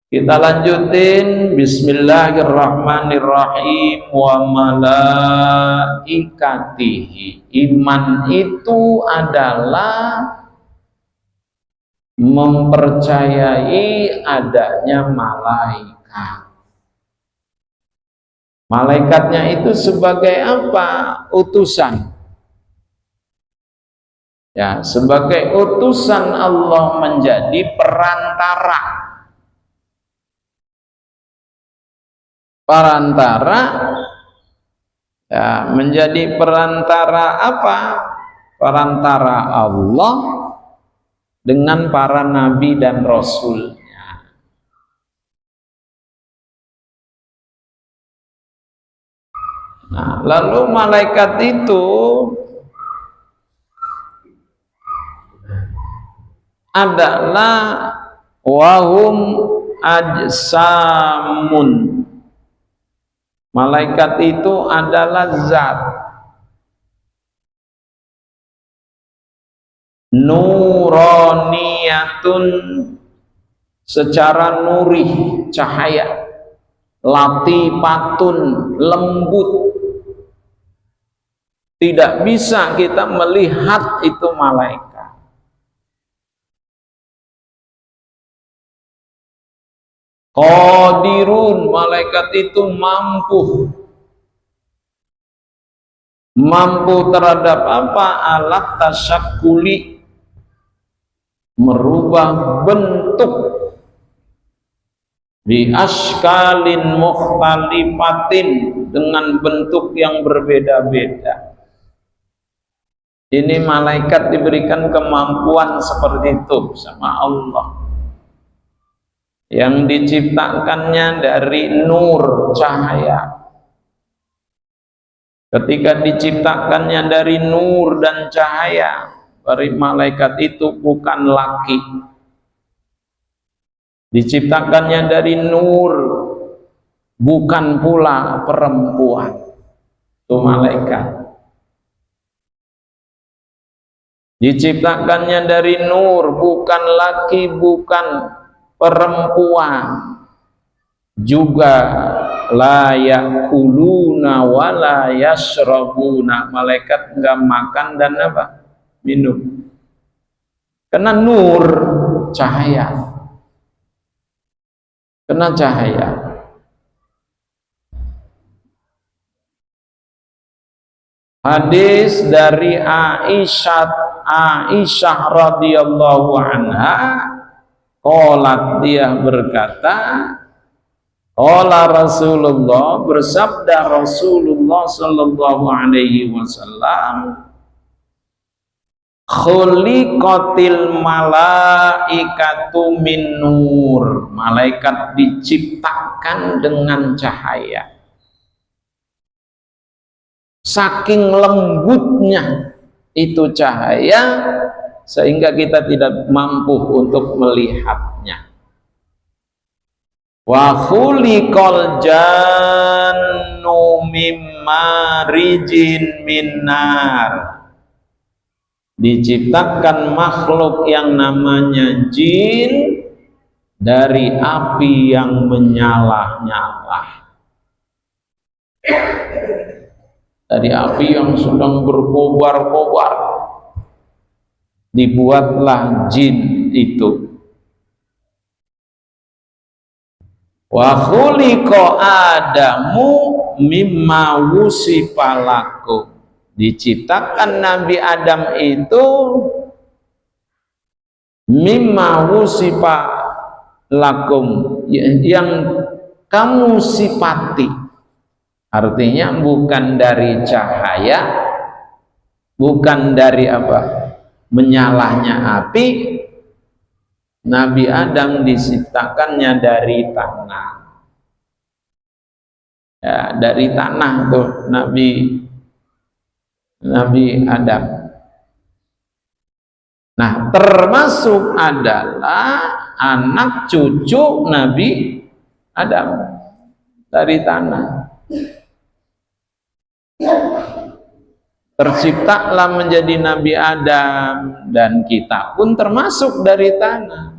Kita lanjutin. Bismillahirrahmanirrahim. Wa malaikatihi. Iman itu adalah mempercayai adanya malaikat. Malaikatnya itu sebagai apa? Utusan. Ya, sebagai utusan Allah menjadi perantara. Ya, menjadi perantara apa? Perantara Allah dengan para nabi dan rasulnya. Nah, lalu malaikat itu adalah wahum ajsamun. Malaikat itu adalah zat nuroniyatun, secara nurih, cahaya, latifatun, lembut. Tidak bisa kita melihat itu malaikat. Qadirun, malaikat itu mampu terhadap apa? Alat tasyakuli, merubah bentuk, bi askalin mukhtalifatin, dengan bentuk yang berbeda-beda. Ini malaikat diberikan kemampuan seperti itu sama Allah, yang diciptakannya dari nur, cahaya. Ketika diciptakannya dari nur dan cahaya, malaikat itu bukan laki. Diciptakannya dari nur, bukan pula perempuan. Itu malaikat. Diciptakannya dari nur, bukan laki, bukan perempuan. Juga la yakuluna wa la yashrabuna, malaikat enggak makan dan apa? Minum. Karena nur, cahaya. Karena cahaya. Hadis dari Aisyah radhiyallahu anha, qalat, dia berkata, qala Rasulullah, bersabda Rasulullah sallallahu alaihi wasallam, khuliqatil malaikatu min nur, malaikat diciptakan dengan cahaya. Saking lembutnya itu cahaya sehingga kita tidak mampu untuk melihatnya. Wa khuliqal jannu mimma rijin minnar, diciptakan makhluk yang namanya jin dari api yang menyala-nyala, dari api yang sedang berkobar-kobar, dibuatlah jin itu. Wa khuliqa Adamu mimma wusifa lakum, diciptakan Nabi Adam itu mimma wusifa lakum, yang kamu sifati. Artinya bukan dari cahaya, bukan dari apa? Menyalahnya api. Nabi Adam diciptakannya dari tanah. Ya, dari tanah tuh Nabi Adam. Nah, termasuk adalah anak cucu Nabi Adam dari tanah. Terciptalah menjadi Nabi Adam, dan kita pun termasuk dari tanah.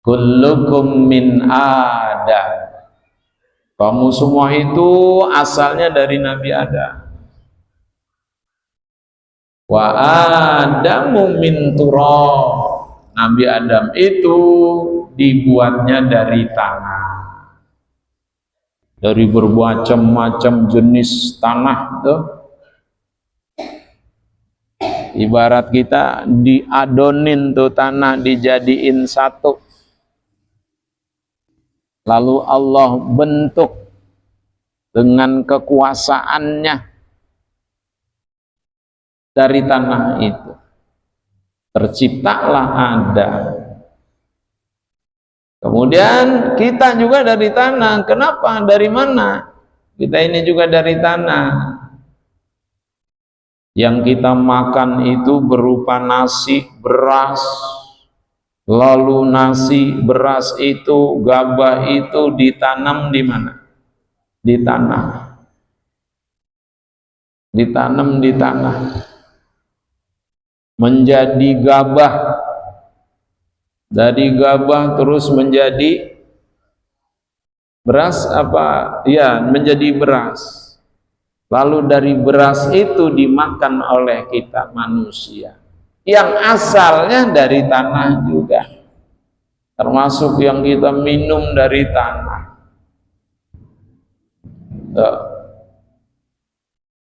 kullukum min Adam. Kamu semua itu asalnya dari Nabi Adam. Wa Adamu min turab. Nabi Adam itu dibuatnya dari tanah. Dari bermacam-macam jenis tanah tuh. Ibarat kita diadonin tuh tanah, dijadiin satu. Lalu Allah bentuk dengan kekuasaannya dari tanah itu. Terciptalah Adam. Kemudian kita juga dari tanah. Kenapa? Dari mana? Kita ini juga dari tanah. Yang kita makan itu berupa nasi, beras. Lalu nasi, beras itu, gabah itu ditanam di mana? Di tanah. Ditanam di tanah. Menjadi gabah. Dari gabah terus menjadi beras apa? Ya, menjadi beras. Lalu dari beras itu dimakan oleh kita manusia. Yang asalnya dari tanah juga. Termasuk yang kita minum dari tanah.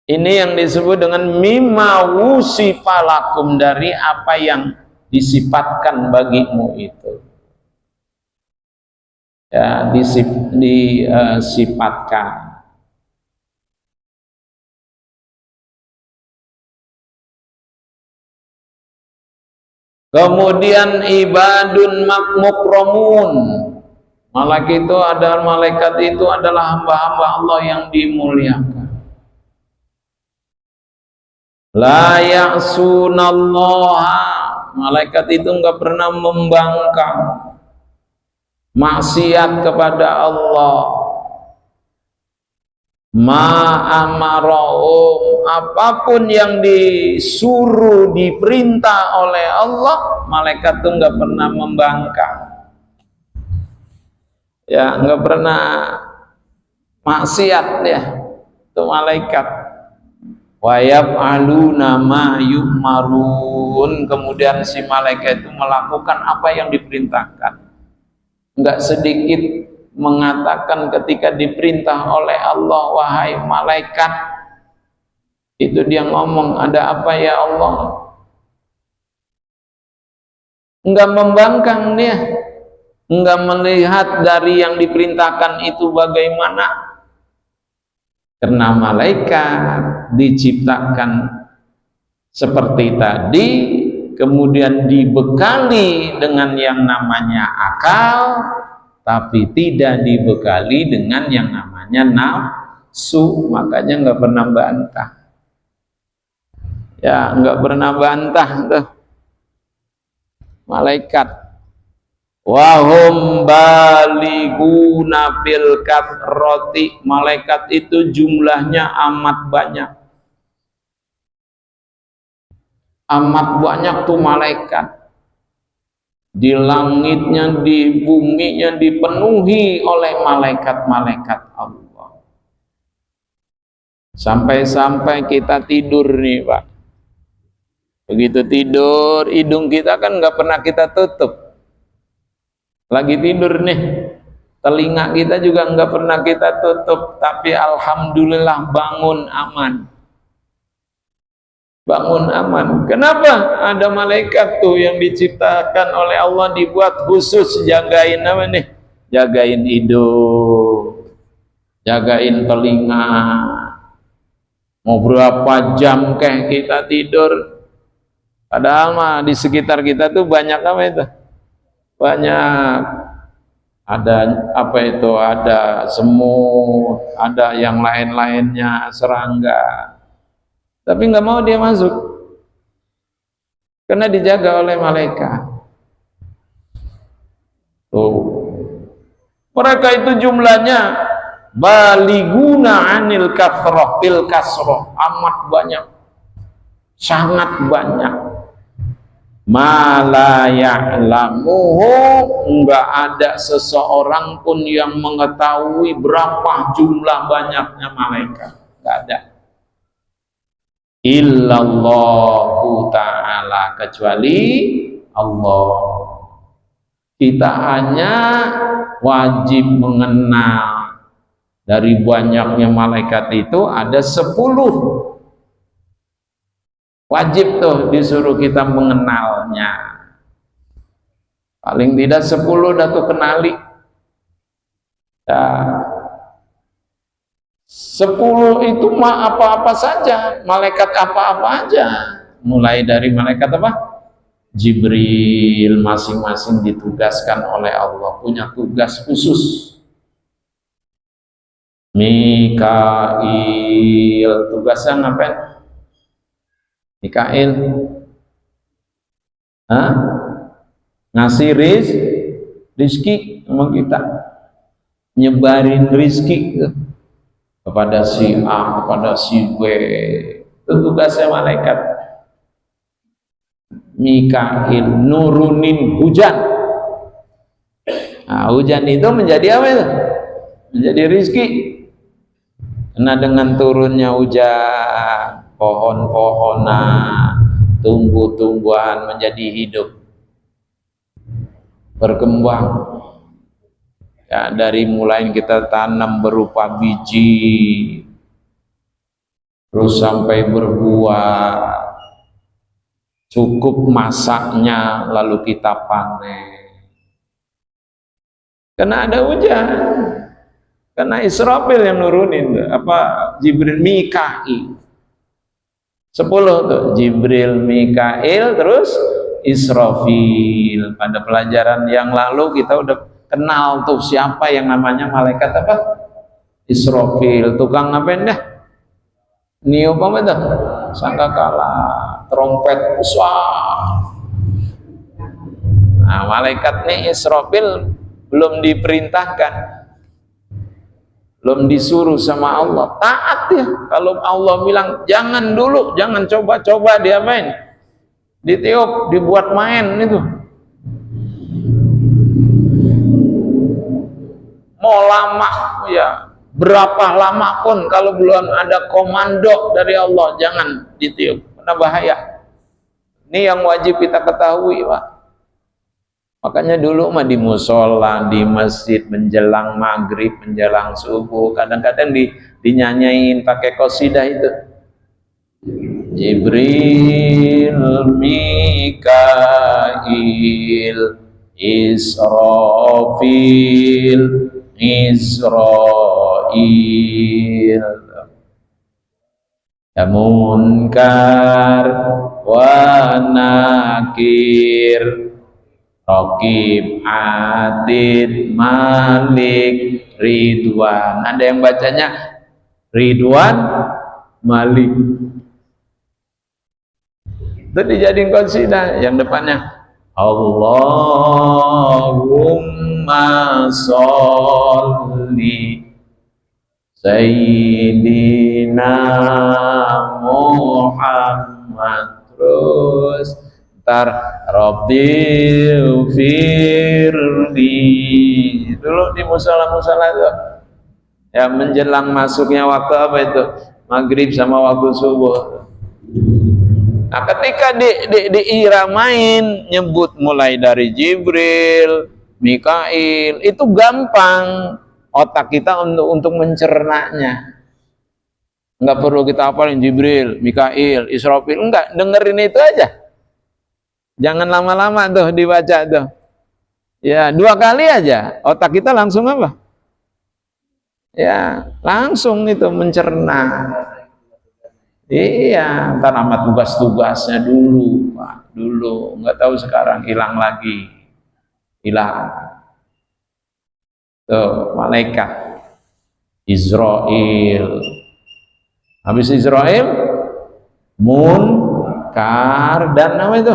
Ini yang disebut dengan mimma wusifalakum, dari apa yang disifatkan bagimu itu. Ya, disifatkan. Kemudian ibadun mukromun. Malaikat itu adalah hamba-hamba Allah yang dimuliakan. La ya'sunallaha. Malaikat itu enggak pernah membangkang maksiat kepada Allah. Ma'amarahum, apapun yang disuruh, diperintah oleh Allah, malaikat itu enggak pernah membangkang. Ya, enggak pernah maksiat ya. Itu malaikat. Wa yaf'aluna ma yu'marun. Kemudian si malaikat itu melakukan apa yang diperintahkan. Enggak sedikit mengatakan ketika diperintah oleh Allah, wahai malaikat, itu dia ngomong, ada apa ya Allah? Enggak membangkang dia, enggak melihat dari yang diperintahkan itu bagaimana. Karena malaikat diciptakan seperti tadi, kemudian dibekali dengan yang namanya akal, tapi tidak dibekali dengan yang namanya nafsu. Makanya nggak pernah bantah. Ya, nggak pernah bantah tuh malaikat. Wahum baliguna fil kathrati. Malaikat itu jumlahnya amat banyak. Amat banyak tuh malaikat. Di langitnya, di buminya dipenuhi oleh malaikat-malaikat Allah. Sampai-sampai kita tidur nih Pak. Begitu tidur, hidung kita kan nggak pernah kita tutup. Lagi tidur nih, telinga kita juga nggak pernah kita tutup. Tapi alhamdulillah bangun aman. Bangun aman. Kenapa? Ada malaikat tuh yang diciptakan oleh Allah, dibuat khusus jagain apa nih? Jagain hidung, jagain telinga. Mau berapa jam kayak kita tidur? Padahal mah di sekitar kita tuh banyak apa itu? Banyak. Ada apa itu? Ada semut, ada yang lain-lainnya, serangga. Tapi nggak mau dia masuk karena dijaga oleh malaikat. Tuh. Mereka itu jumlahnya baliguna anil kathrah fil kasroh, amat banyak, sangat banyak. ma la ya'lamuhu, enggak ada seseorang pun yang mengetahui berapa jumlah banyaknya malaikat, enggak ada, illallahu ta'ala, kecuali Allah. Kita hanya wajib mengenal dari banyaknya malaikat itu ada 10. Wajib tuh disuruh kita mengenalnya. Paling tidak 10 dah tuh kenali. Nah, 10 itu mah apa-apa saja, malaikat apa-apa aja. Mulai dari malaikat apa? Jibril, masing-masing ditugaskan oleh Allah, punya tugas khusus. Mikail, tugasnya ngapain? Mikail, ngasih rizki sama kita, nyebarin rizki kepada si A, kepada si B. Itu tugasnya malaikat. Mikail nurunin hujan. Nah, hujan itu menjadi apa itu? Menjadi rizki. Karena dengan turunnya hujan, pohon-pohonan, tumbuh-tumbuhan menjadi hidup, berkembang. Ya, dari mulai kita tanam berupa biji, terus sampai berbuah, cukup masaknya lalu kita panen. Karena ada hujan, karena Israfil yang nurunin, Jibril, Mikail. 10 tuh, Jibril, Mikail, terus Israfil. Pada pelajaran yang lalu kita udah kenal tuh siapa yang namanya malaikat apa? Israfil. Tukang ngapain dah? Niup apa tuh? Sangkakala, trompet besar. Nah, malaikat nih Israfil belum diperintahkan, belum disuruh sama Allah, taat ya. Kalau Allah bilang jangan dulu, jangan coba-coba, dia main, ditiup, dibuat main itu. Mau lama ya, berapa lama pun kalau belum ada komando dari Allah, jangan ditiup, karena bahaya. Ini yang wajib kita ketahui, Pak. Makanya dulu mah di musola, di masjid, menjelang maghrib, menjelang subuh, kadang-kadang dinyanyain pakai qasidah itu. Jibril, Mikail, Israfil, Israil, ya Munkar wa Nakir, Raqib, Atid, Malik, Ridwan. Ada yang bacanya Ridwan, Malik. Itu dijadiin qasidah. Yang depannya Allahumma sholli Sayyidina Muhammad. Terus ntar Rabbi firli. Dulu di musola-musola itu ya, menjelang masuknya waktu apa itu? Maghrib sama waktu subuh. Nah, ketika diiramain, nyebut mulai dari Jibril, Mikail, itu gampang otak kita untuk mencernanya. Enggak perlu kita hafalin Jibril, Mikail, Israfil, enggak, dengerin itu aja. Jangan lama-lama tuh dibaca tuh. Ya, 2 kali aja otak kita langsung apa? Ya, langsung itu mencerna. Iya, ntar amat tugas-tugasnya dulu, Pak. Dulu, nggak tahu sekarang hilang lagi. Hilang. Tuh, malaikat Israel. Habis Israel, Munkar, dan apa itu?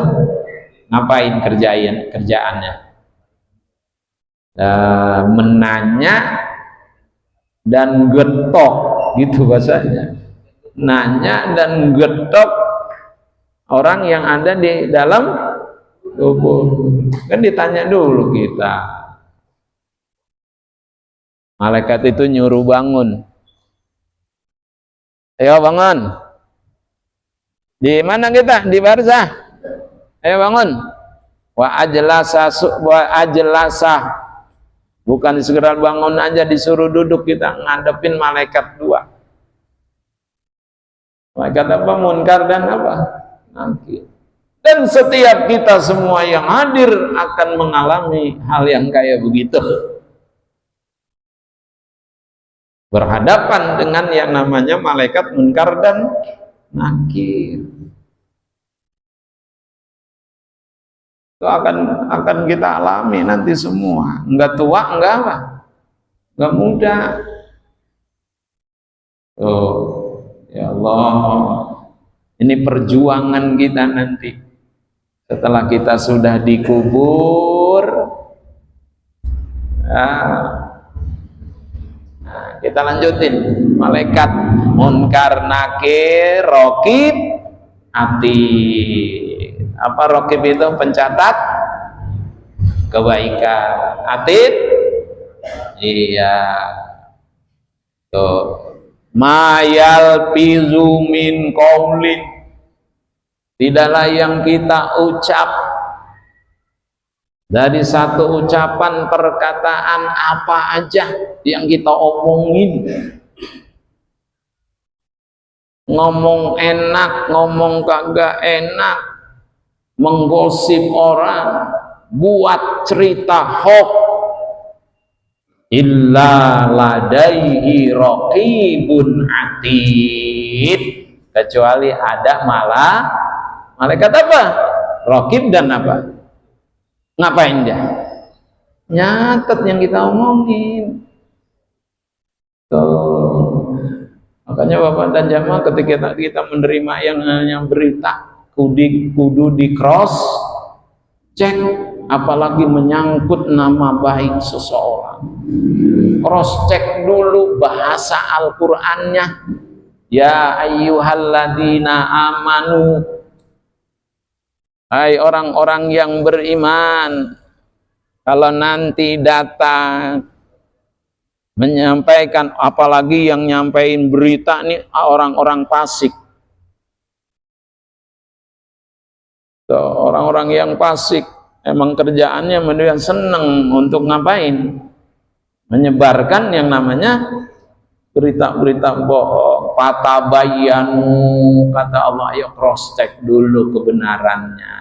Ngapain kerjaannya? Menanya dan getok, gitu bahasanya. Nanya dan getok orang yang ada di dalam kubur. Kan ditanya dulu kita. Malaikat itu nyuruh bangun. Ayo bangun. Di mana kita? Di barzah. Ayo bangun. Wa ajlasa. Bukan segera bangun aja, disuruh duduk, kita ngadepin malaikat dua. Malaikat apa? Munkar dan apa? Nakir. Dan setiap kita semua yang hadir akan mengalami hal yang kayak begitu. Berhadapan dengan yang namanya malaikat munkar dan nakir. Itu akan kita alami nanti semua. Enggak tua, enggak apa? Enggak muda. Oh, ya Allah. Ini perjuangan kita nanti. Setelah kita sudah dikubur, kita lanjutin. Malaikat munkar nakir raqib atid. Apa raqib itu? Pencatat kebaikan. Atid, iya, tuh. Mayal pizu min qaulin, tidaklah yang kita ucap dari satu ucapan perkataan apa aja yang kita omongin, ngomong enak, ngomong kagak enak, menggosip orang, buat cerita hoax, illa ladaihi raqibun atid, kecuali ada malaikat apa? Raqib dan apa? Ngapain dia? Nyatet yang kita omongin. Tuh. Makanya Bapak dan Jamaah, ketika kita menerima yang namanya berita, kudu di cross cek, apalagi menyangkut nama baik seseorang. Cross check dulu bahasa Al-Qur'annya. Ya ayyuhalladzina amanu, hai orang-orang yang beriman, kalau nanti datang menyampaikan, apalagi yang nyampein berita nih orang-orang fasik. Orang-orang yang fasik emang kerjaannya menurut seneng untuk ngapain? Menyebarkan yang namanya berita-berita bohong. Fatabayyanu, kata Allah, ayo cross check dulu kebenarannya.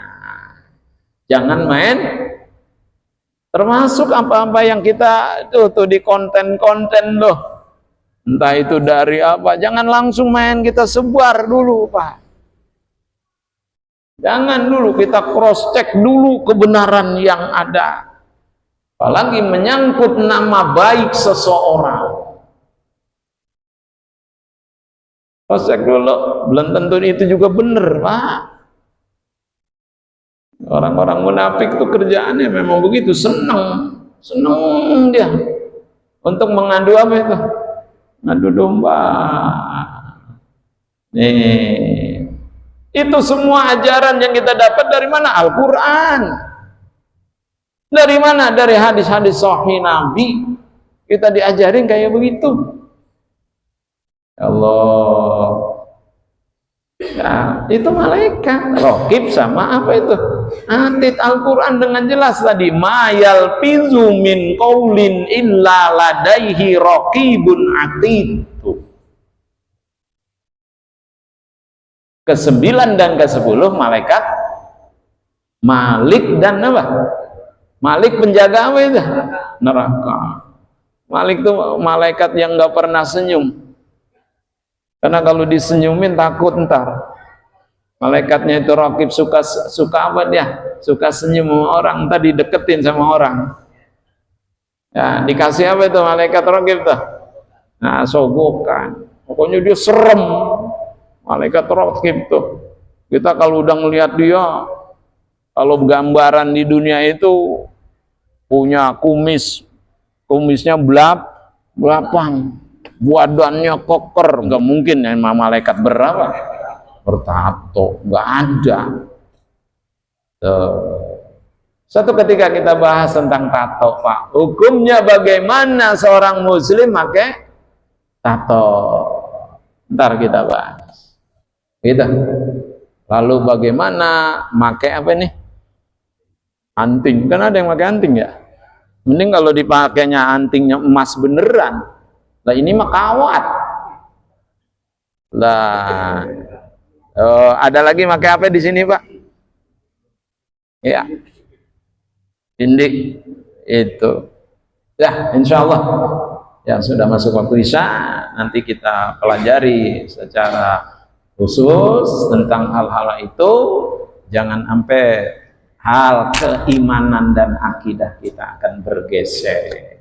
Jangan main. Termasuk apa-apa yang kita tuh di konten-konten loh. Entah itu dari apa, jangan langsung main kita sebar dulu, Pak. Jangan dulu, kita cross check dulu kebenaran yang ada. Apalagi menyangkut nama baik seseorang. Cross check dulu, belum tentu itu juga benar, Pak. Orang-orang munafik itu kerjaannya memang begitu, seneng dia untuk mengadu apa itu? Ngadu domba. Nih, itu semua ajaran yang kita dapat dari mana? Al-Quran. Dari mana? Dari hadis-hadis sahih Nabi. Kita diajarin kayak begitu. Allah. Ya, itu malaikat. Raqib sama apa itu? Atid. Al-Quran dengan jelas tadi. Ma yalfizu min qaulin illa ladaihi raqibun atid. Ke-9 dan ke-10 malaikat Malik dan apa? Malik penjaga apa itu? Neraka. Malik itu malaikat yang nggak pernah senyum. Karena kalau disenyumin takut ntar. Malaikatnya itu Raqib, suka apa dia? Suka senyum sama orang, tadi deketin sama orang. Ya, dikasih apa itu malaikat Raqib tuh? Nah, sogokan. Pokoknya dia serem. Malaikat Raqib tuh. Kita kalau udah ngelihat dia, kalau gambaran di dunia itu punya kumisnya belapang, badannya koker, nggak mungkin ya malaikat berapa? Bertato, nggak ada. Suatu ketika kita bahas tentang tato, Pak. Hukumnya bagaimana seorang muslim pakai tato? Ntar kita bahas. Gitu. Lalu bagaimana pakai apa nih? Anting. Kan ada yang pakai anting ya? Mending kalau dipakainya antingnya emas beneran. Lah ini mah kawat. Lah. Ada lagi pakai apa di sini, Pak? Ya. Indik itu. Ya, insya Allah yang sudah masuk waktu Isya nanti kita pelajari secara khusus tentang hal-hal itu. Jangan sampai hal keimanan dan akidah kita akan bergeser.